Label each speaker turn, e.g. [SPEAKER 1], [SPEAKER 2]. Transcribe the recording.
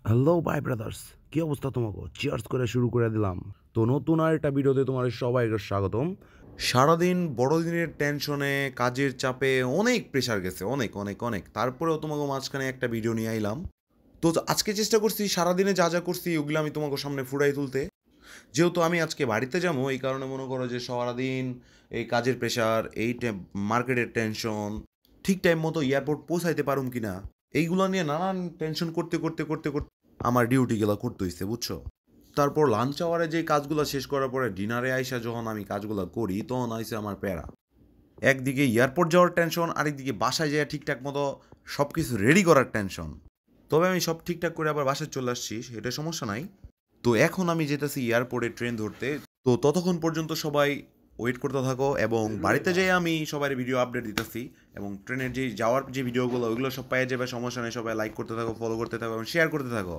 [SPEAKER 1] Hello bye brothers, কি অবস্থা তোমাকে? চিয়ার্স করে শুরু করে দিলাম। তো নতুন আর একটা ভিডিওতে তোমাদের সবাইকে স্বাগতম। সারাদিন বড়দিনের টেনশনে, কাজের চাপে অনেক প্রেশার গেছে, অনেক অনেক অনেক। তারপরেও তোমাকে মাঝখানে একটা ভিডিও নিয়ে আইলাম। তো আজকে চেষ্টা করছি সারাদিনে যা যা করছি ওগুলো আমি তোমাকে সামনে ফুটাই তুলতে। যেহেতু আমি আজকে বাড়িতে যাবো, এই কারণে মনে করো যে সারাদিন এই কাজের প্রেশার, মার্কেটের টেনশন, ঠিক টাইম মতো এয়ারপোর্ট পৌঁছাইতে পারুম কিনা, এইগুলো নিয়ে নানান টেনশন করতে করতে করতে করতে আমার ডিউটিগুলো করতে হইছে, বুঝছো? তারপর লাঞ্চ আওয়ারে যে কাজগুলো শেষ করার পরে ডিনারে আইসা যখন আমি কাজগুলো করি তখন আইসে আমার প্যারা। একদিকে এয়ারপোর্ট যাওয়ার টেনশন, আরেকদিকে বাসায় যেয়ে ঠিকঠাক মতো সব কিছু রেডি করার টেনশন। তবে আমি সব ঠিকঠাক করে আবার বাসায় চলে আসছি, এটা সমস্যা নাই। তো এখন আমি যেতেছি এয়ারপোর্টে ট্রেন ধরতে। তো ততক্ষণ পর্যন্ত সবাই ওয়েট করতে থাকো, এবং বাড়িতে যেয়ে আমি সবার ভিডিও আপডেট দিতেছি। এবং ট্রেনের যে যাওয়ার যে ভিডিওগুলো ওইগুলো সব পেয়ে যাবে, সমস্যা নেই। সবাই লাইক করতে থাকো, ফলো করতে থাকো এবং শেয়ার করতে থাকো।